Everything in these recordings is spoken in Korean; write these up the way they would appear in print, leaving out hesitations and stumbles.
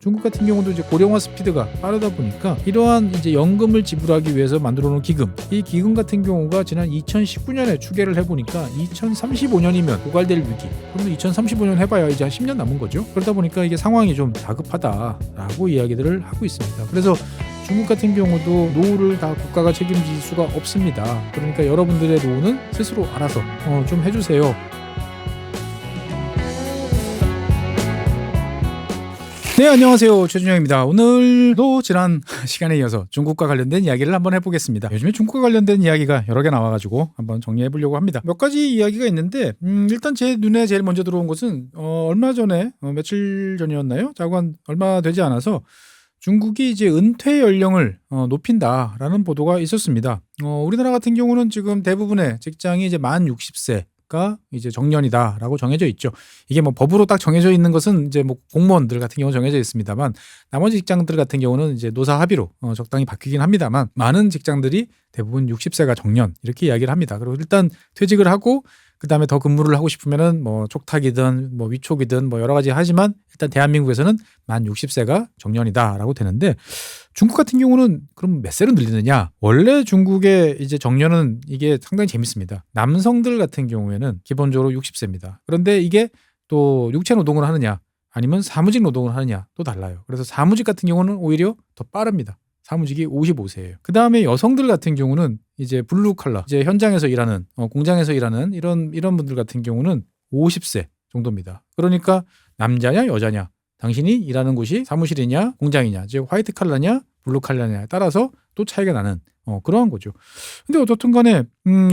중국 같은 경우도 이제 고령화 스피드가 빠르다 보니까 이러한 이제 연금을 지불하기 위해서 만들어 놓은 기금, 이 기금 같은 경우가 지난 2019년에 추계를 해보니까 2035년이면 고갈될 위기. 그러면 2035년 해봐야 이제 한 10년 남은 거죠. 그러다 보니까 이게 상황이 좀 다급하다라고 이야기들을 하고 있습니다. 그래서 중국 같은 경우도 노후를 다 국가가 책임질 수가 없습니다. 그러니까 여러분들의 노후는 스스로 알아서 좀 해주세요. 네, 안녕하세요. 최준영입니다. 오늘도 지난 시간에 이어서 중국과 관련된 이야기를 한번 해보겠습니다. 요즘에 중국과 관련된 이야기가 여러 개 나와가지고 한번 정리해보려고 합니다. 몇 가지 이야기가 있는데 일단 제 눈에 제일 먼저 들어온 것은 얼마 전에 며칠 전이었나요? 자고 얼마 되지 않아서 중국이 이제 은퇴 연령을 높인다라는 보도가 있었습니다. 우리나라 같은 경우는 지금 대부분의 직장이 이제 만 60세가 이제 정년이다라고 정해져 있죠. 이게 뭐 법으로 딱 정해져 있는 것은 이제 뭐 공무원들 같은 경우 정해져 있습니다만 나머지 직장들 같은 경우는 이제 노사 합의로 적당히 바뀌긴 합니다만 많은 직장들이 대부분 60세가 정년 이렇게 이야기를 합니다. 그리고 일단 퇴직을 하고 그 다음에 더 근무를 하고 싶으면은 뭐 촉탁이든 뭐 위촉이든 뭐 여러 가지 하지만 일단 대한민국에서는 만 60세가 정년이다라고 되는데 중국 같은 경우는 그럼 몇 세로 늘리느냐? 원래 중국의 이제 정년은 이게 상당히 재밌습니다. 남성들 같은 경우에는 기본적으로 60세입니다. 그런데 이게 또 육체 노동을 하느냐 아니면 사무직 노동을 하느냐 또 달라요. 그래서 사무직 같은 경우는 오히려 더 빠릅니다. 사무직이 55세예요. 그 다음에 여성들 같은 경우는 이제 블루 칼라, 이제 현장에서 일하는, 공장에서 일하는 이런 분들 같은 경우는 50세 정도입니다. 그러니까 남자냐 여자냐, 당신이 일하는 곳이 사무실이냐 공장이냐, 즉 화이트 칼라냐 블루 칼라냐에 따라서 또 차이가 나는 그러한 거죠. 근데 어떻든 간에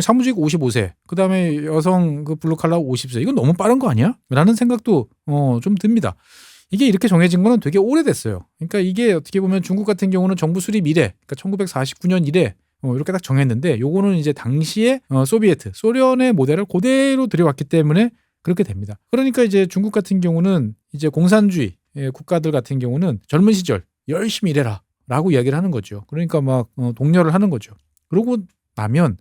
사무직 55세, 그 다음에 여성 그 블루 칼라 50세, 이건 너무 빠른 거 아니야? 라는 생각도 좀 듭니다. 이게 이렇게 정해진 거는 되게 오래됐어요. 그러니까 이게 어떻게 보면 중국 같은 경우는 정부 수립 이래, 그러니까 1949년 이래 이렇게 딱 정했는데 요거는 이제 당시에 소비에트, 소련의 모델을 그대로 들여왔기 때문에 그렇게 됩니다. 그러니까 이제 중국 같은 경우는 이제 공산주의 국가들 같은 경우는 젊은 시절 열심히 일해라 라고 이야기를 하는 거죠. 그러니까 막 독려를 하는 거죠. 그러고 나면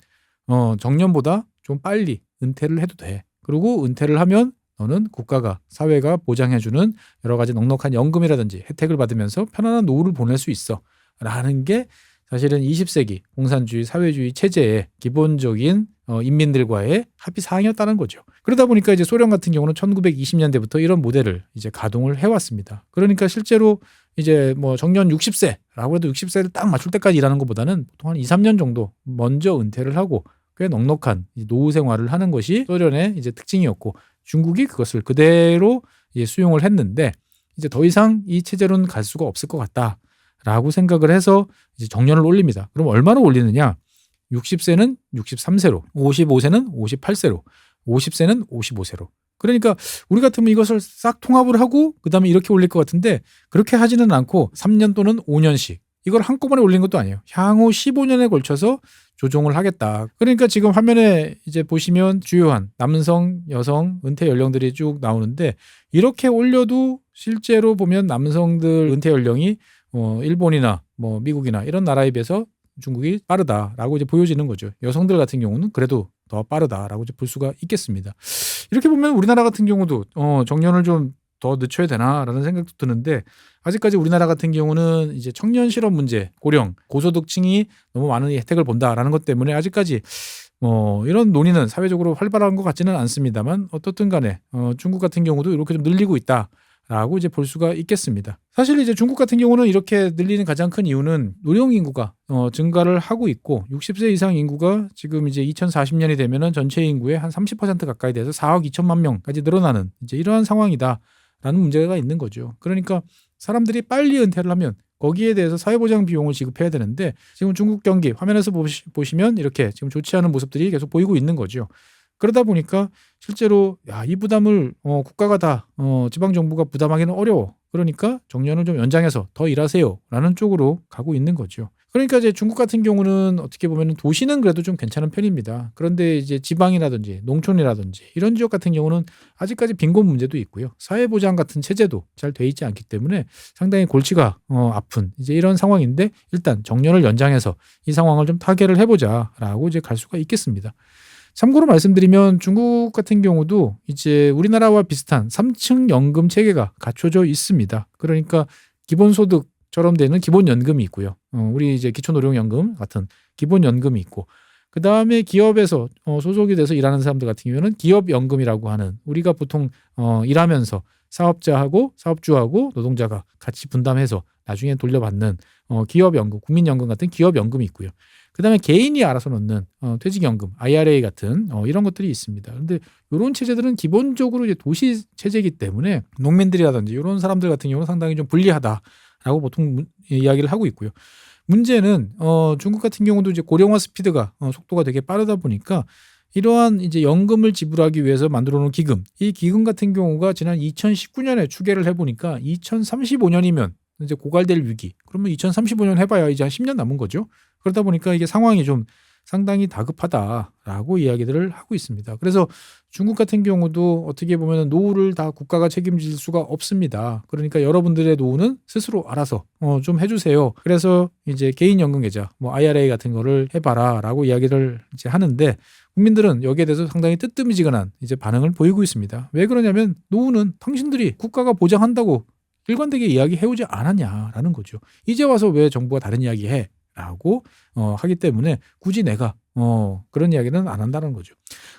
정년보다 좀 빨리 은퇴를 해도 돼. 그리고 은퇴를 하면 너는 국가가, 사회가 보장해주는 여러 가지 넉넉한 연금이라든지 혜택을 받으면서 편안한 노후를 보낼 수 있어 라는 게 사실은 20세기 공산주의 사회주의 체제의 기본적인 인민들과의 합의 사항이었다는 거죠. 그러다 보니까 이제 소련 같은 경우는 1920년대부터 이런 모델을 이제 가동을 해왔습니다. 그러니까 실제로 이제 뭐 정년 60세라고 해도 60세를 딱 맞출 때까지 일하는 것보다는 보통 한 2, 3년 정도 먼저 은퇴를 하고 꽤 넉넉한 노후 생활을 하는 것이 소련의 이제 특징이었고 중국이 그것을 그대로 수용을 했는데 이제 더 이상 이 체제로는 갈 수가 없을 것 같다라고 생각을 해서 이제 정년을 올립니다. 그럼 얼마나 올리느냐? 60세는 63세로, 55세는 58세로, 50세는 55세로. 그러니까 우리 같으면 이것을 싹 통합을 하고 그다음에 이렇게 올릴 것 같은데 그렇게 하지는 않고 3년 또는 5년씩 이걸 한꺼번에 올린 것도 아니에요. 향후 15년에 걸쳐서 조정을 하겠다. 그러니까 지금 화면에 이제 보시면 주요한 남성, 여성 은퇴 연령들이 쭉 나오는데 이렇게 올려도 실제로 보면 남성들 은퇴 연령이 일본이나 뭐 미국이나 이런 나라에 비해서 중국이 빠르다라고 이제 보여지는 거죠. 여성들 같은 경우는 그래도 더 빠르다라고 이제 볼 수가 있겠습니다. 이렇게 보면 우리나라 같은 경우도 정년을 좀 더 늦춰야 되나라는 생각도 드는데 아직까지 우리나라 같은 경우는 이제 청년 실업 문제, 고령, 고소득층이 너무 많은 혜택을 본다라는 것 때문에 아직까지 이런 논의는 사회적으로 활발한 것 같지는 않습니다만 어떻든 간에 중국 같은 경우도 이렇게 좀 늘리고 있다라고 이제 볼 수가 있겠습니다. 사실 이제 중국 같은 경우는 이렇게 늘리는 가장 큰 이유는 노령 인구가 증가를 하고 있고 60세 이상 인구가 지금 이제 2040년이 되면은 전체 인구의 한 30% 가까이 돼서 4억 2천만 명까지 늘어나는 이제 이러한 상황이다. 라는 문제가 있는 거죠. 그러니까 사람들이 빨리 은퇴를 하면 거기에 대해서 사회보장 비용을 지급해야 되는데 지금 중국 경기 화면에서 보시면 이렇게 지금 좋지 않은 모습들이 계속 보이고 있는 거죠. 그러다 보니까 실제로 이 부담을 국가가 다 지방정부가 부담하기는 어려워. 그러니까 정년을 좀 연장해서 더 일하세요 라는 쪽으로 가고 있는 거죠. 그러니까 이제 중국 같은 경우는 어떻게 보면 도시는 그래도 좀 괜찮은 편입니다. 그런데 이제 지방이라든지 농촌이라든지 이런 지역 같은 경우는 아직까지 빈곤 문제도 있고요. 사회보장 같은 체제도 잘 돼 있지 않기 때문에 상당히 골치가 아픈 이제 이런 상황인데 일단 정년을 연장해서 이 상황을 좀 타개를 해보자라고 이제 갈 수가 있겠습니다. 참고로 말씀드리면 중국 같은 경우도 이제 우리나라와 비슷한 3층 연금 체계가 갖춰져 있습니다. 그러니까 기본소득처럼 되는 기본연금이 있고요. 우리 이제 기초노령연금 같은 기본연금이 있고, 그 다음에 기업에서 소속이 돼서 일하는 사람들 같은 경우는 기업연금이라고 하는, 우리가 보통 일하면서 사업자하고 사업주하고 노동자가 같이 분담해서 나중에 돌려받는 기업연금, 국민연금 같은 기업연금이 있고요. 그 다음에 개인이 알아서 넣는 퇴직연금, IRA 같은 이런 것들이 있습니다. 그런데 이런 체제들은 기본적으로 이제 도시 체제이기 때문에 농민들이라든지 이런 사람들 같은 경우는 상당히 좀 불리하다라고 보통 이야기를 하고 있고요. 문제는 중국 같은 경우도 이제 고령화 스피드가 속도가 되게 빠르다 보니까 이러한 이제 연금을 지불하기 위해서 만들어 놓은 기금, 이 기금 같은 경우가 지난 2019년에 추계를 해보니까 2035년이면 이제 고갈될 위기. 그러면 2035년 해봐야 이제 한 10년 남은 거죠. 그러다 보니까 이게 상황이 좀 상당히 다급하다라고 이야기들을 하고 있습니다. 그래서 중국 같은 경우도 어떻게 보면 노후를 다 국가가 책임질 수가 없습니다. 그러니까 여러분들의 노후는 스스로 알아서 좀 해주세요. 그래서 이제 개인연금 계좌, 뭐 IRA 같은 거를 해봐라라고 이야기를 이제 하는데, 국민들은 여기에 대해서 상당히 뜨뜻미지근한 이제 반응을 보이고 있습니다. 왜 그러냐면 노후는 당신들이 국가가 보장한다고 일관되게 이야기해오지 않았냐라는 거죠. 이제 와서 왜 정부가 다른 이야기해? 라고 하기 때문에 굳이 내가 그런 이야기는 안 한다는 거죠.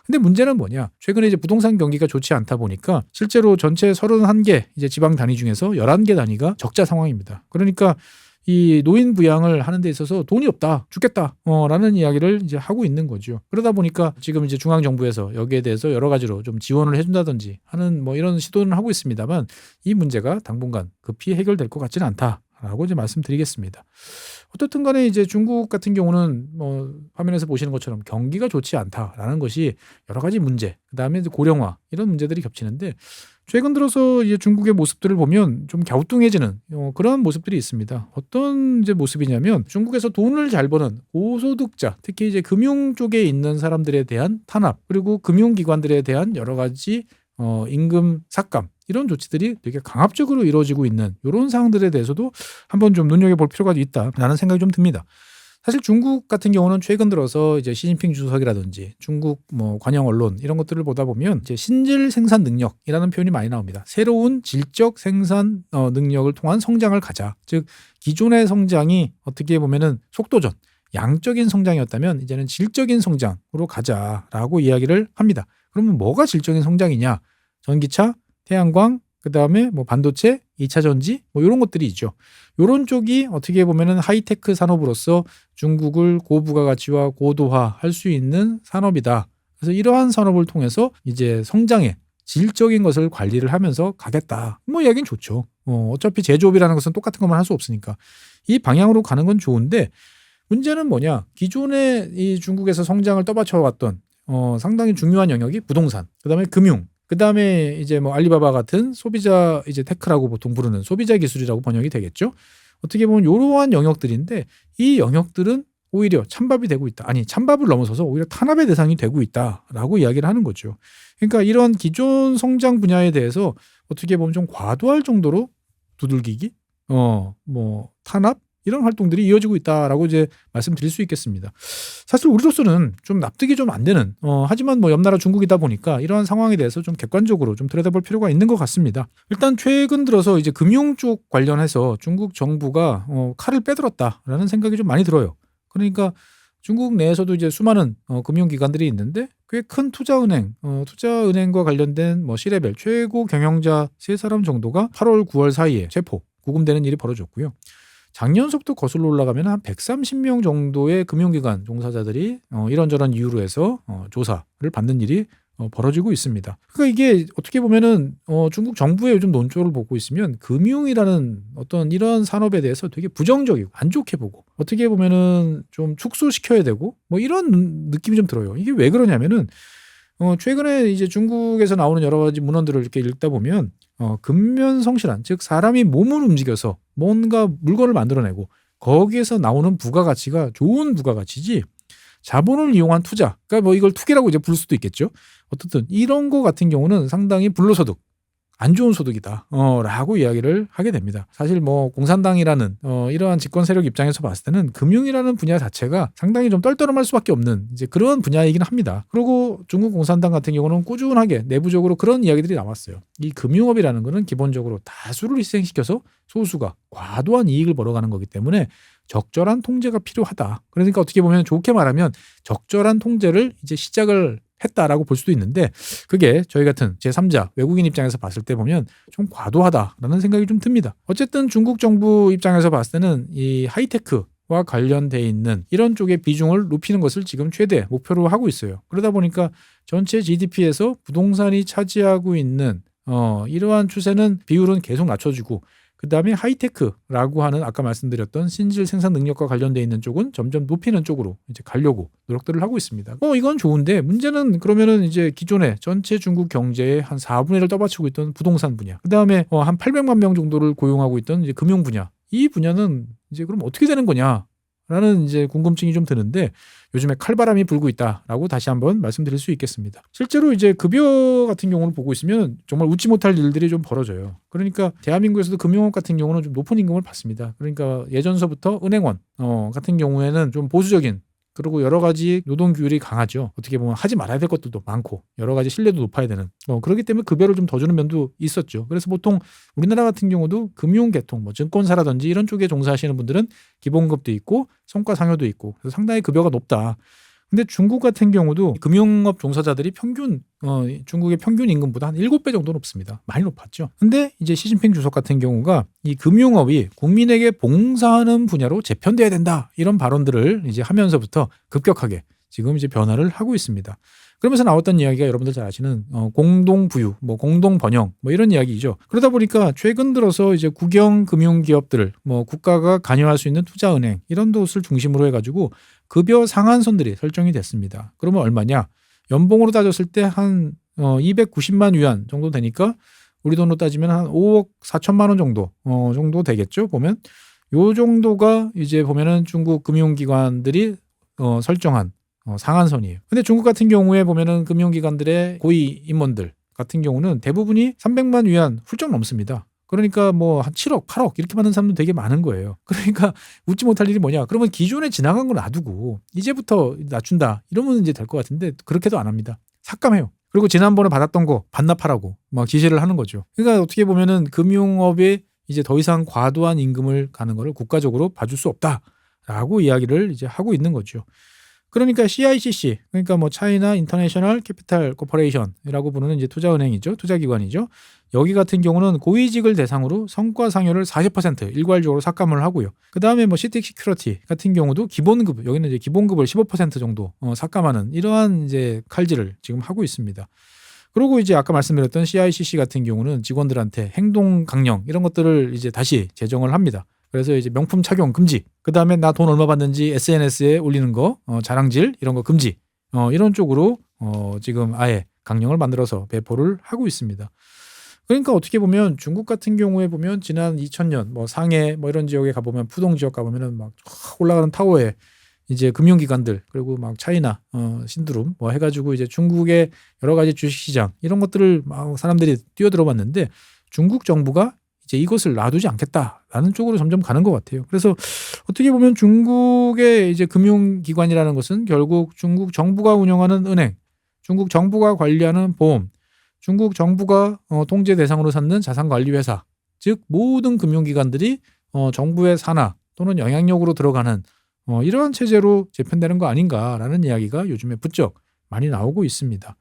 근데 문제는 뭐냐? 최근에 이제 부동산 경기가 좋지 않다 보니까 실제로 전체 31개 이제 지방 단위 중에서 11개 단위가 적자 상황입니다. 그러니까 이 노인 부양을 하는 데 있어서 돈이 없다, 죽겠다, 라는 이야기를 이제 하고 있는 거죠. 그러다 보니까 지금 이제 중앙 정부에서 여기에 대해서 여러 가지로 좀 지원을 해준다든지 하는 뭐 이런 시도는 하고 있습니다만, 이 문제가 당분간 급히 해결될 것 같지는 않다라고 이제 말씀드리겠습니다. 어떻든 간에 이제 중국 같은 경우는 뭐 화면에서 보시는 것처럼 경기가 좋지 않다라는 것이 여러 가지 문제, 그다음에 고령화 이런 문제들이 겹치는데, 최근 들어서 이제 중국의 모습들을 보면 좀 갸우뚱해지는 그런 모습들이 있습니다. 어떤 이제 모습이냐면, 중국에서 돈을 잘 버는 고소득자, 특히 이제 금융 쪽에 있는 사람들에 대한 탄압, 그리고 금융기관들에 대한 여러 가지 임금 삭감, 이런 조치들이 되게 강압적으로 이루어지고 있는 이런 상황들에 대해서도 한번 좀 눈여겨볼 필요가 있다라는 생각이 좀 듭니다. 사실 중국 같은 경우는 최근 들어서 이제 시진핑 주석이라든지 중국 뭐 관영 언론 이런 것들을 보다 보면 이제 신질 생산 능력이라는 표현이 많이 나옵니다. 새로운 질적 생산 능력을 통한 성장을 가자. 즉 기존의 성장이 어떻게 보면은 속도전, 양적인 성장이었다면 이제는 질적인 성장으로 가자라고 이야기를 합니다. 그러면 뭐가 질적인 성장이냐? 전기차, 태양광, 그 다음에 뭐 반도체, 2차 전지, 뭐 이런 것들이 있죠. 이런 쪽이 어떻게 보면은 하이테크 산업으로서 중국을 고부가가치와 고도화 할 수 있는 산업이다. 그래서 이러한 산업을 통해서 이제 성장의 질적인 것을 관리를 하면서 가겠다. 뭐 이야기는 좋죠. 어차피 제조업이라는 것은 똑같은 것만 할 수 없으니까 이 방향으로 가는 건 좋은데, 문제는 뭐냐? 기존에 이 중국에서 성장을 떠받쳐왔던 상당히 중요한 영역이 부동산, 그다음에 금융, 그다음에 이제 뭐 알리바바 같은 소비자 이제 테크라고 보통 부르는 소비자 기술이라고 번역이 되겠죠. 어떻게 보면 이러한 영역들인데, 이 영역들은 오히려 찬밥이 되고 있다. 아니, 찬밥을 넘어서서 오히려 탄압의 대상이 되고 있다라고 이야기를 하는 거죠. 그러니까 이런 기존 성장 분야에 대해서 어떻게 보면 좀 과도할 정도로 두들기기, 뭐 탄압 이런 활동들이 이어지고 있다라고 이제 말씀드릴 수 있겠습니다. 사실 우리로서는 좀 납득이 좀 안 되는, 하지만 뭐 옆나라 중국이다 보니까 이러한 상황에 대해서 좀 객관적으로 좀 들여다볼 필요가 있는 것 같습니다. 일단 최근 들어서 이제 금융 쪽 관련해서 중국 정부가 칼을 빼들었다라는 생각이 좀 많이 들어요. 그러니까 중국 내에서도 이제 수많은 금융기관들이 있는데, 꽤 큰 투자은행과 관련된 뭐 C레벨 최고 경영자 3사람 정도가 8월, 9월 사이에 체포, 구금되는 일이 벌어졌고요. 작년서부터 거슬러 올라가면 한 130명 정도의 금융기관 종사자들이 이런저런 이유로 해서 조사를 받는 일이 벌어지고 있습니다. 그러니까 이게 어떻게 보면은 중국 정부의 요즘 논조를 보고 있으면 금융이라는 어떤 이런 산업에 대해서 되게 부정적이고 안 좋게 보고, 어떻게 보면은 좀 축소시켜야 되고 뭐 이런 느낌이 좀 들어요. 이게 왜 그러냐면은 최근에 이제 중국에서 나오는 여러 가지 문헌들을 이렇게 읽다 보면 근면성실한, 즉 사람이 몸을 움직여서 뭔가 물건을 만들어내고 거기에서 나오는 부가가치가 좋은 부가가치지, 자본을 이용한 투자, 그러니까 뭐 이걸 투기라고 이제 부를 수도 있겠죠. 어떻든 이런 거 같은 경우는 상당히 불로소득, 안 좋은 소득이다 라고 이야기를 하게 됩니다. 사실 뭐 공산당이라는 이러한 집권 세력 입장에서 봤을 때는 금융이라는 분야 자체가 상당히 좀 떨떠름할 수밖에 없는 이제 그런 분야이긴 합니다. 그리고 중국 공산당 같은 경우는 꾸준하게 내부적으로 그런 이야기들이 나왔어요. 이 금융업이라는 거는 기본적으로 다수를 희생시켜서 소수가 과도한 이익을 벌어가는 거기 때문에 적절한 통제가 필요하다. 그러니까 어떻게 보면 좋게 말하면 적절한 통제를 이제 시작을 했다라고 볼 수도 있는데 그게 저희 같은 제3자 외국인 입장에서 봤을 때 보면 좀 과도하다라는 생각이 좀 듭니다. 어쨌든 중국 정부 입장에서 봤을 때는 이 하이테크와 관련돼 있는 이런 쪽의 비중을 높이는 것을 지금 최대 목표로 하고 있어요. 그러다 보니까 전체 GDP에서 부동산이 차지하고 있는 이러한 추세는 비율은 계속 낮춰지고 그 다음에 하이테크라고 하는 아까 말씀드렸던 신질 생산 능력과 관련돼 있는 쪽은 점점 높이는 쪽으로 이제 가려고 노력들을 하고 있습니다. 이건 좋은데 문제는 그러면은 이제 기존에 전체 중국 경제의 한 4분의 1을 떠받치고 있던 부동산 분야, 그 다음에 한 800만 명 정도를 고용하고 있던 이제 금융 분야, 이 분야는 이제 그럼 어떻게 되는 거냐? 라는 이제 궁금증이 좀 드는데 요즘에 칼바람이 불고 있다라고 다시 한번 말씀드릴 수 있겠습니다. 실제로 이제 급여 같은 경우를 보고 있으면 정말 웃지 못할 일들이 좀 벌어져요. 그러니까 대한민국에서도 금융업 같은 경우는 좀 높은 임금을 받습니다. 그러니까 예전서부터 은행원 같은 경우에는 좀 보수적인 그리고 여러 가지 노동 규율이 강하죠. 어떻게 보면 하지 말아야 될 것들도 많고 여러 가지 신뢰도 높아야 되는 그렇기 때문에 급여를 좀 더 주는 면도 있었죠. 그래서 보통 우리나라 같은 경우도 금융계통, 뭐 증권사라든지 이런 쪽에 종사하시는 분들은 기본급도 있고 성과상여도 있고 그래서 상당히 급여가 높다. 근데 중국 같은 경우도 금융업 종사자들이 평균 중국의 평균 임금보다 한 7배 정도 높습니다. 많이 높았죠. 근데 이제 시진핑 주석 같은 경우가 이 금융업이 국민에게 봉사하는 분야로 재편돼야 된다. 이런 발언들을 이제 하면서부터 급격하게 지금 이제 변화를 하고 있습니다. 그러면서 나왔던 이야기가 여러분들 잘 아시는 공동부유, 뭐 공동번영, 뭐 이런 이야기죠. 그러다 보니까 최근 들어서 이제 국영 금융기업들을 뭐 국가가 관여할 수 있는 투자은행 이런 곳을 중심으로 해가지고 급여 상한선들이 설정이 됐습니다. 그러면 얼마냐? 연봉으로 따졌을 때 한 290만 위안 정도 되니까 우리 돈으로 따지면 한 5억 4천만 원 정도 되겠죠. 보면 요 정도가 이제 보면은 중국 금융기관들이 설정한 상한선이에요. 근데 중국 같은 경우에 보면은 금융기관들의 고위 임원들 같은 경우는 대부분이 300만 위안 훌쩍 넘습니다. 그러니까 뭐 한 7억, 8억 이렇게 받는 사람도 되게 많은 거예요. 그러니까 웃지 못할 일이 뭐냐? 그러면 기존에 지나간 거 놔두고 이제부터 낮춘다 이러면 이제 될 것 같은데 그렇게도 안 합니다. 삭감해요. 그리고 지난번에 받았던 거 반납하라고 막 지시를 하는 거죠. 그러니까 어떻게 보면은 금융업에 이제 더 이상 과도한 임금을 가는 거를 국가적으로 봐줄 수 없다라고 이야기를 이제 하고 있는 거죠. 그러니까 CICC, 그러니까 뭐 차이나 인터내셔널 캐피탈 코퍼레이션이라고 부르는 이제 투자은행이죠, 투자기관이죠. 여기 같은 경우는 고위직을 대상으로 성과 상여를 40% 일괄적으로 삭감을 하고요. 그 다음에 뭐 시틱 시큐리티 같은 경우도 기본급, 여기는 이제 기본급을 15% 정도 삭감하는 이러한 이제 칼질을 지금 하고 있습니다. 그리고 이제 아까 말씀드렸던 CICC 같은 경우는 직원들한테 행동 강령 이런 것들을 이제 다시 제정을 합니다. 그래서 이제 명품 착용 금지. 그 다음에 나 돈 얼마 받는지 SNS에 올리는 거, 자랑질 이런 거 금지. 이런 쪽으로 지금 아예 강령을 만들어서 배포를 하고 있습니다. 그러니까 어떻게 보면 중국 같은 경우에 보면 지난 2000년 뭐 상해 뭐 이런 지역에 가보면 푸동 지역 가보면은 막 올라가는 타워에 이제 금융기관들 그리고 막 차이나 신드롬 뭐 해가지고 이제 중국의 여러 가지 주식시장 이런 것들을 막 사람들이 뛰어들어봤는데 중국 정부가 이제 이것을 놔두지 않겠다라는 쪽으로 점점 가는 것 같아요. 그래서 어떻게 보면 중국의 이제 금융기관이라는 것은 결국 중국 정부가 운영하는 은행, 중국 정부가 관리하는 보험, 중국 정부가 통제 대상으로 삼는 자산관리회사, 즉 모든 금융기관들이 정부의 산하 또는 영향력으로 들어가는 이러한 체제로 재편되는 거 아닌가라는 이야기가 요즘에 부쩍 많이 나오고 있습니다.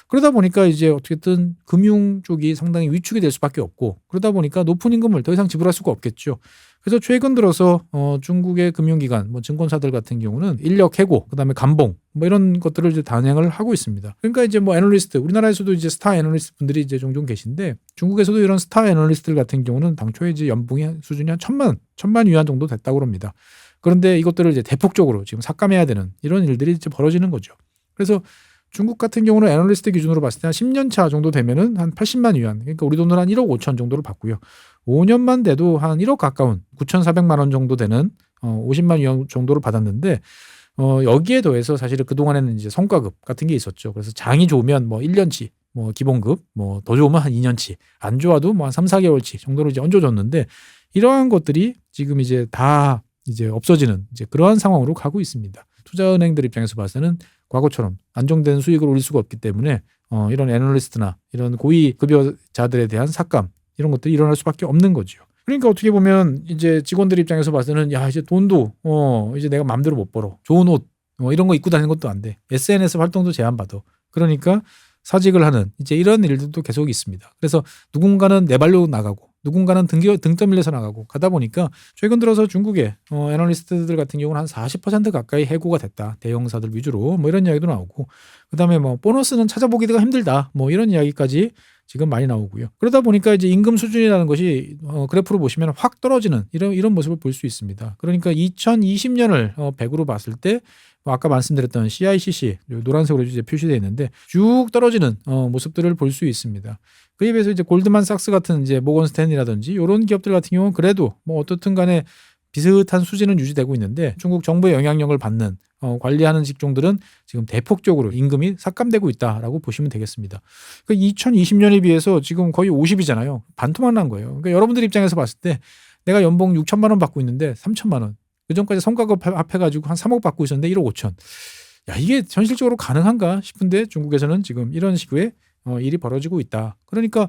그러다 보니까 이제 어떻게든 금융 쪽이 상당히 위축이 될 수밖에 없고 그러다 보니까 높은 임금을 더 이상 지불할 수가 없겠죠. 그래서 최근 들어서 중국의 금융기관, 뭐 증권사들 같은 경우는 인력 해고, 그다음에 감봉, 뭐 이런 것들을 이제 단행을 하고 있습니다. 그러니까 이제 뭐 애널리스트, 우리나라에서도 이제 스타 애널리스트 분들이 이제 종종 계신데 중국에서도 이런 스타 애널리스트들 같은 경우는 당초에 이제 연봉이 수준이 한 천만 위안 정도 됐다고 합니다. 그런데 이것들을 이제 대폭적으로 지금 삭감해야 되는 이런 일들이 이제 벌어지는 거죠. 그래서 중국 같은 경우는 애널리스트 기준으로 봤을 때 한 10년 차 정도 되면은 한 80만 위안, 그러니까 우리 돈으로 한 1억 5천 정도를 받고요. 5년만 돼도 한 1억 가까운 9,400만 원 정도 되는 50만 위안 정도를 받았는데 여기에 더해서 사실은 그동안에는 이제 성과급 같은 게 있었죠. 그래서 장이 좋으면 뭐 1년치 뭐 기본급, 뭐 더 좋으면 한 2년치, 안 좋아도 뭐 한 3, 4개월치 정도로 이제 얹어줬는데 이러한 것들이 지금 이제 다 이제 없어지는 이제 그러한 상황으로 가고 있습니다. 투자은행들 입장에서 봐서는 과거처럼 안정된 수익을 올릴 수가 없기 때문에 이런 애널리스트나 이런 고위 급여자들에 대한 삭감 이런 것들이 일어날 수밖에 없는 거죠. 그러니까 어떻게 보면 이제 직원들 입장에서 봐서는 야 이제 돈도 이제 내가 마음대로 못 벌어. 좋은 옷 이런 거 입고 다니는 것도 안 돼. SNS 활동도 제한받아. 그러니까 사직을 하는 이제 이런 일들도 계속 있습니다. 그래서 누군가는 내 발로 나가고 누군가는 등 떠밀려서 나가고 가다 보니까 최근 들어서 중국의 애널리스트들 같은 경우는 한 40% 가까이 해고가 됐다. 대형사들 위주로 뭐 이런 이야기도 나오고 그다음에 뭐 보너스는 찾아보기가 힘들다. 뭐 이런 이야기까지 지금 많이 나오고요. 그러다 보니까 이제 임금 수준이라는 것이 그래프로 보시면 확 떨어지는 이런 모습을 볼 수 있습니다. 그러니까 2020년을 100으로 봤을 때 아까 말씀드렸던 CICC 노란색으로 이제 표시되어 있는데 쭉 떨어지는 모습들을 볼 수 있습니다. 그에 비해서 이제 골드만삭스 같은 이제 모건 스탠리라든지 이런 기업들 같은 경우는 그래도 뭐 어떻든 간에 비슷한 수준은 유지되고 있는데 중국 정부의 영향력을 받는 관리하는 직종들은 지금 대폭적으로 임금이 삭감되고 있다라고 보시면 되겠습니다. 그러니까 2020년에 비해서 지금 거의 50이잖아요. 반토막 난 거예요. 그러니까 여러분들 입장에서 봤을 때 내가 연봉 6천만 원 받고 있는데 3천만 원. 그전까지 성과급 합해가지고 한 3억 받고 있었는데 1억 5천. 야 이게 현실적으로 가능한가 싶은데 중국에서는 지금 이런 식의 일이 벌어지고 있다. 그러니까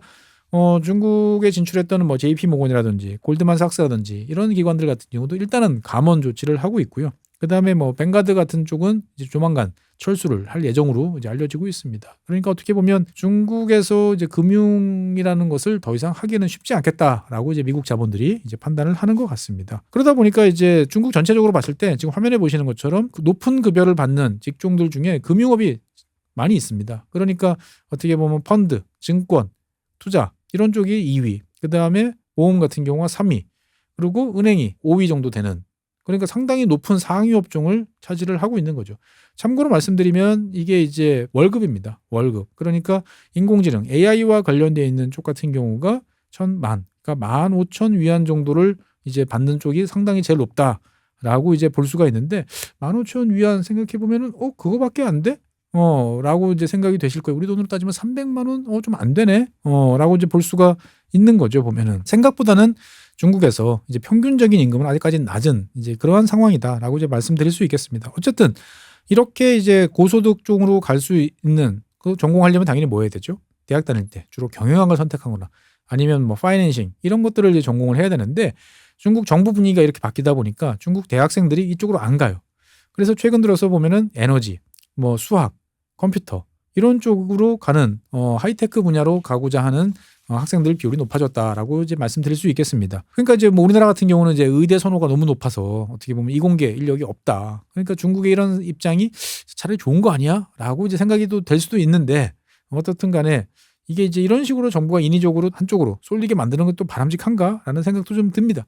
중국에 진출했던 뭐 JP모건이라든지 골드만삭스라든지 이런 기관들 같은 경우도 일단은 감원 조치를 하고 있고요. 그다음에 뭐 뱅가드 같은 쪽은 이제 조만간 철수를 할 예정으로 이제 알려지고 있습니다. 그러니까 어떻게 보면 중국에서 이제 금융이라는 것을 더 이상 하기는 쉽지 않겠다라고 이제 미국 자본들이 이제 판단을 하는 것 같습니다. 그러다 보니까 이제 중국 전체적으로 봤을 때 지금 화면에 보시는 것처럼 높은 급여를 받는 직종들 중에 금융업이 많이 있습니다. 그러니까 어떻게 보면 펀드, 증권, 투자 이런 쪽이 2위, 그 다음에 보험 같은 경우가 3위, 그리고 은행이 5위 정도 되는 그러니까 상당히 높은 상위 업종을 차지를 하고 있는 거죠. 참고로 말씀드리면 이게 이제 월급입니다. 월급. 그러니까 인공지능 AI와 관련되어 있는 쪽 같은 경우가 1,000만, 그러니까 15,000위안 정도를 이제 받는 쪽이 상당히 제일 높다라고 이제 볼 수가 있는데 15,000위안 생각해 보면은 그거밖에 안 돼? 라고 이제 생각이 되실 거예요. 우리 돈으로 따지면 300만 원? 좀 안 되네? 라고 이제 볼 수가 있는 거죠, 보면은. 생각보다는 중국에서 이제 평균적인 임금은 아직까지는 낮은 이제 그러한 상황이다라고 이제 말씀드릴 수 있겠습니다. 어쨌든 이렇게 이제 고소득 쪽으로 갈 수 있는 그 전공하려면 당연히 뭐 해야 되죠? 대학 다닐 때 주로 경영학을 선택하거나 아니면 뭐 파이낸싱 이런 것들을 이제 전공을 해야 되는데 중국 정부 분위기가 이렇게 바뀌다 보니까 중국 대학생들이 이쪽으로 안 가요. 그래서 최근 들어서 보면은 에너지, 뭐 수학, 컴퓨터 이런 쪽으로 가는 하이테크 분야로 가고자 하는 학생들 비율이 높아졌다라고 이제 말씀드릴 수 있겠습니다. 그러니까 이제 뭐 우리나라 같은 경우는 이제 의대 선호가 너무 높아서 어떻게 보면 이공계 인력이 없다. 그러니까 중국의 이런 입장이 차라리 좋은 거 아니야?라고 이제 생각이 또 될 수도 있는데 어떻든 간에 이게 이제 이런 식으로 정부가 인위적으로 한쪽으로 쏠리게 만드는 것도 바람직한가라는 생각도 좀 듭니다.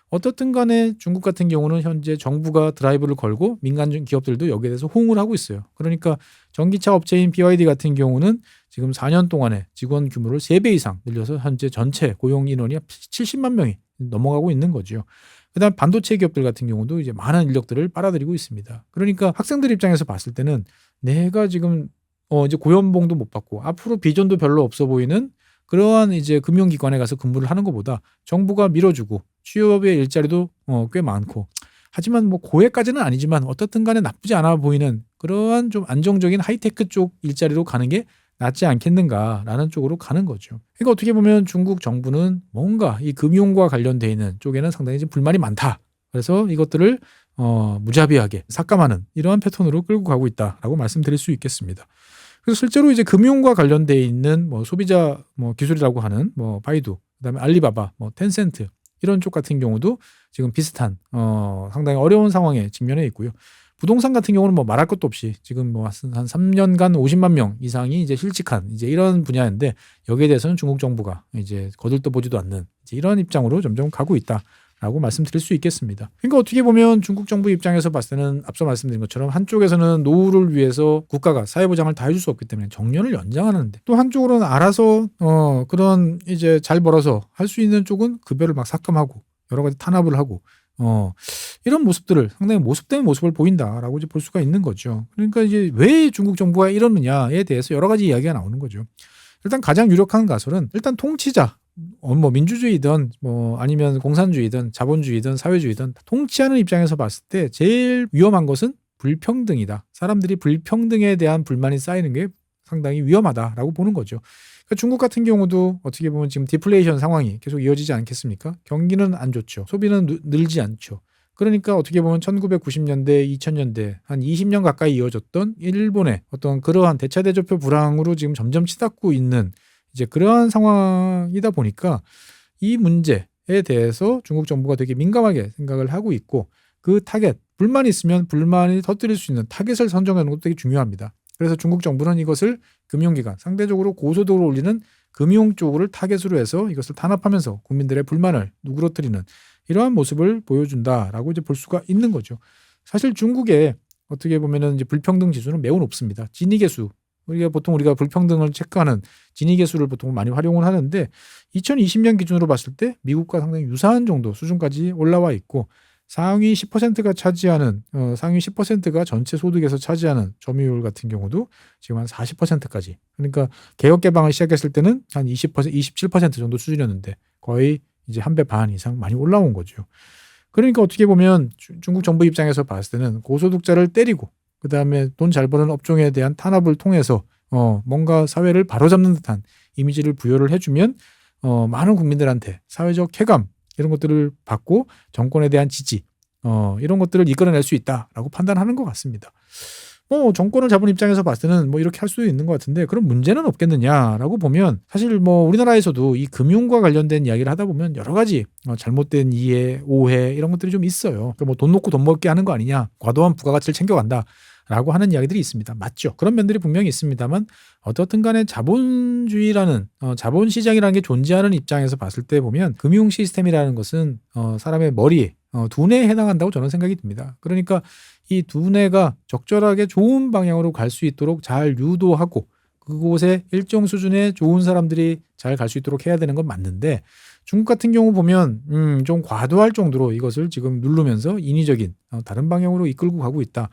어떻든 간에 중국 같은 경우는 현재 정부가 드라이브를 걸고 민간 기업들도 여기에 대해서 호응을 하고 있어요. 그러니까 전기차 업체인 BYD 같은 경우는 지금 4년 동안에 직원 규모를 3배 이상 늘려서 현재 전체 고용 인원이 70만 명이 넘어가고 있는 거죠. 그다음 반도체 기업들 같은 경우도 이제 많은 인력들을 빨아들이고 있습니다. 그러니까 학생들 입장에서 봤을 때는 내가 지금 이제 고연봉도 못 받고 앞으로 비전도 별로 없어 보이는 그러한 이제 금융기관에 가서 근무를 하는 것보다 정부가 밀어주고 취업의 일자리도 꽤 많고 하지만 뭐 고액까지는 아니지만 어떻든 간에 나쁘지 않아 보이는 그러한 좀 안정적인 하이테크 쪽 일자리로 가는 게 낫지 않겠는가라는 쪽으로 가는 거죠. 그러니까 어떻게 보면 중국 정부는 뭔가 이 금융과 관련돼 있는 쪽에는 상당히 좀 불만이 많다. 그래서 이것들을 무자비하게 삭감하는 이러한 패턴으로 끌고 가고 있다라고 말씀드릴 수 있겠습니다. 그래서 실제로 이제 금융과 관련돼 있는 뭐 소비자 뭐 기술이라고 하는 뭐 바이두, 그다음에 알리바바, 뭐 텐센트 이런 쪽 같은 경우도 지금 비슷한 상당히 어려운 상황에 직면해 있고요. 부동산 같은 경우는 뭐 말할 것도 없이 지금 뭐 한 3년간 50만 명 이상이 이제 실직한 이제 이런 분야인데 여기에 대해서는 중국 정부가 이제 거들떠보지도 않는 이제 이런 입장으로 점점 가고 있다. 라고 말씀드릴 수 있겠습니다. 그러니까 어떻게 보면 중국 정부 입장에서 봤을 때는 앞서 말씀드린 것처럼 한쪽에서는 노후를 위해서 국가가 사회보장을 다 해줄 수 없기 때문에 정년을 연장하는데 또 한쪽으로는 알아서 그런 이제 잘 벌어서 할 수 있는 쪽은 급여를 막 삭감하고 여러 가지 탄압을 하고 이런 모습들을 상당히 모습된 모습을 보인다라고 이제 볼 수가 있는 거죠. 그러니까 이제 왜 중국 정부가 이러느냐에 대해서 여러 가지 이야기가 나오는 거죠. 일단 가장 유력한 가설은 일단 통치자, 뭐 민주주의든 뭐 아니면 공산주의든 자본주의든 사회주의든 통치하는 입장에서 봤을 때 제일 위험한 것은 불평등이다. 사람들이 불평등에 대한 불만이 쌓이는 게 상당히 위험하다라고 보는 거죠. 그러니까 중국 같은 경우도 어떻게 보면 지금 디플레이션 상황이 계속 이어지지 않겠습니까? 경기는 안 좋죠. 소비는 늘지 않죠. 그러니까 어떻게 보면 1990년대, 2000년대 한 20년 가까이 이어졌던 일본의 어떤 그러한 대차대조표 불황으로 지금 점점 치닫고 있는 이제 그러한 상황이다 보니까 이 문제에 대해서 중국 정부가 되게 민감하게 생각을 하고 있고 그 타겟, 불만이 있으면 불만이 터뜨릴 수 있는 타겟을 선정하는 것도 되게 중요합니다. 그래서 중국 정부는 이것을 금융기관, 상대적으로 고소도를 올리는 금융 쪽을 타겟으로 해서 이것을 탄압하면서 국민들의 불만을 누그러뜨리는 이러한 모습을 보여준다라고 이제 볼 수가 있는 거죠. 사실 중국에 어떻게 보면은 이제 불평등 지수는 매우 높습니다. 지니계수, 우리가 불평등을 체크하는 지니계수를 보통 많이 활용을 하는데 2020년 기준으로 봤을 때 미국과 상당히 유사한 정도 수준까지 올라와 있고 상위 10%가 차지하는 상위 10%가 전체 소득에서 차지하는 점유율 같은 경우도 지금 한 40%까지. 그러니까 개혁 개방을 시작했을 때는 한 20%, 27% 정도 수준이었는데 거의 이제 한 배 반 이상 많이 올라온 거죠. 그러니까 어떻게 보면 중국 정부 입장에서 봤을 때는 고소득자를 때리고 그다음에 돈 잘 버는 업종에 대한 탄압을 통해서 뭔가 사회를 바로잡는 듯한 이미지를 부여를 해주면 많은 국민들한테 사회적 쾌감 이런 것들을 받고 정권에 대한 지지 이런 것들을 이끌어낼 수 있다라고 판단하는 것 같습니다. 정권을 잡은 입장에서 봤을 때는 이렇게 할 수도 있는 것 같은데 그럼 문제는 없겠느냐라고 보면 사실 우리나라에서도 이 금융과 관련된 이야기를 하다 보면 여러 가지 잘못된 이해, 오해 이런 것들이 좀 있어요. 그러니까 돈 놓고 돈 먹게 하는 거 아니냐, 과도한 부가가치를 챙겨간다. 라고 하는 이야기들이 있습니다. 맞죠. 그런 면들이 분명히 있습니다만 어떻든 간에 자본주의라는 자본시장이라는 게 존재하는 입장에서 봤을 때 보면 금융 시스템이라는 것은 사람의 머리에 두뇌에 해당한다고 저는 생각이 듭니다. 그러니까 이 두뇌가 적절하게 좋은 방향으로 갈 수 있도록 잘 유도하고 그곳에 일정 수준의 좋은 사람들이 잘 갈 수 있도록 해야 되는 건 맞는데 중국 같은 경우 보면 좀 과도할 정도로 이것을 지금 누르면서 인위적인 다른 방향으로 이끌고 가고 있다.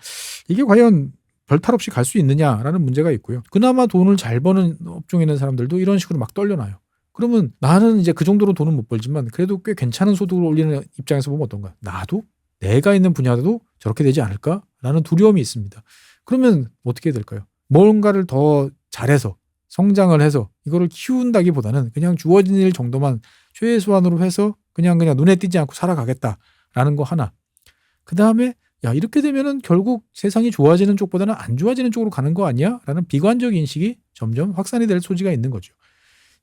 이게 과연 별탈 없이 갈 수 있느냐라는 문제가 있고요. 그나마 돈을 잘 버는 업종에 있는 사람들도 이런 식으로 막 떨려놔요. 그러면 나는 이제 그 정도로 돈은 못 벌지만 그래도 꽤 괜찮은 소득을 올리는 입장에서 보면 어떤가? 나도 내가 있는 분야도 저렇게 되지 않을까라는 두려움이 있습니다. 그러면 어떻게 될까요? 뭔가를 더 잘해서 성장을 해서 이거를 키운다기보다는 그냥 주어진 일 정도만 최소한으로 해서 그냥 눈에 띄지 않고 살아가겠다라는 거 하나. 그 다음에 야 이렇게 되면은 결국 세상이 좋아지는 쪽보다는 안 좋아지는 쪽으로 가는 거 아니야? 라는 비관적 인식이 점점 확산이 될 소지가 있는 거죠.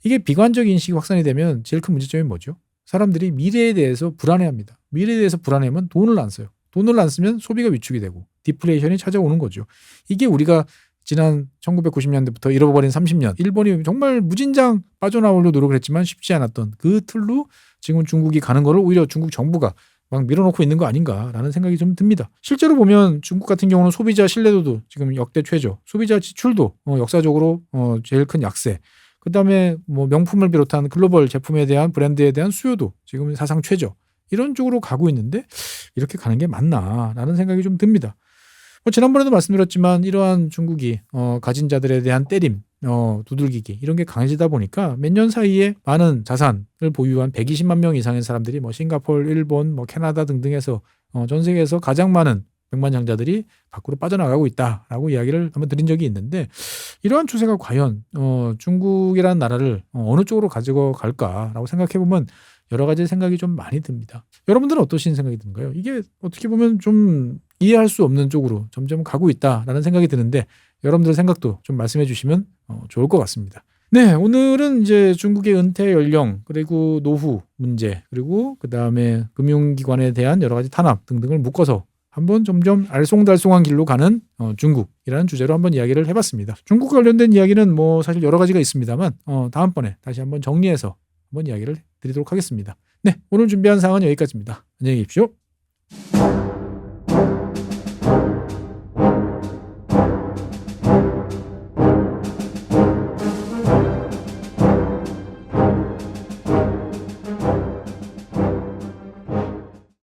이게 비관적 인식이 확산이 되면 제일 큰 문제점이 뭐죠? 사람들이 미래에 대해서 불안해합니다. 미래에 대해서 불안해하면 돈을 안 써요. 돈을 안 쓰면 소비가 위축이 되고 디플레이션이 찾아오는 거죠. 이게 우리가 지난 1990년대부터 잃어버린 30년 일본이 정말 무진장 빠져나오려 노력을 했지만 쉽지 않았던 그 틀로 지금 중국이 가는 거를 오히려 중국 정부가 막 밀어놓고 있는 거 아닌가라는 생각이 좀 듭니다. 실제로 보면 중국 같은 경우는 소비자 신뢰도도 지금 역대 최저, 소비자 지출도 역사적으로 제일 큰 약세, 그 다음에 명품을 비롯한 글로벌 제품에 대한 브랜드에 대한 수요도 지금 사상 최저, 이런 쪽으로 가고 있는데 이렇게 가는 게 맞나라는 생각이 좀 듭니다. 지난번에도 말씀드렸지만 이러한 중국이 가진 자들에 대한 때림, 두들기기 이런 게 강해지다 보니까 몇 년 사이에 많은 자산을 보유한 120만 명 이상의 사람들이 싱가포르, 일본, 캐나다 등등에서 전 세계에서 가장 많은 백만장자들이 밖으로 빠져나가고 있다라고 이야기를 한번 드린 적이 있는데 이러한 추세가 과연 중국이라는 나라를 어느 쪽으로 가지고 갈까라고 생각해 보면 여러 가지 생각이 좀 많이 듭니다. 여러분들은 어떠신 생각이 드는가요? 이게 어떻게 보면 좀 이해할 수 없는 쪽으로 점점 가고 있다라는 생각이 드는데 여러분들 생각도 좀 말씀해 주시면 좋을 것 같습니다. 네, 오늘은 이제 중국의 은퇴 연령 그리고 노후 문제 그리고 그 다음에 금융기관에 대한 여러 가지 탄압 등등을 묶어서 한번 점점 알쏭달쏭한 길로 가는 중국이라는 주제로 한번 이야기를 해봤습니다. 중국 관련된 이야기는 사실 여러 가지가 있습니다만 다음번에 다시 한번 정리해서 한번 이야기를 드리도록 하겠습니다. 네, 오늘 준비한 사항은 여기까지입니다. 안녕히 계십시오.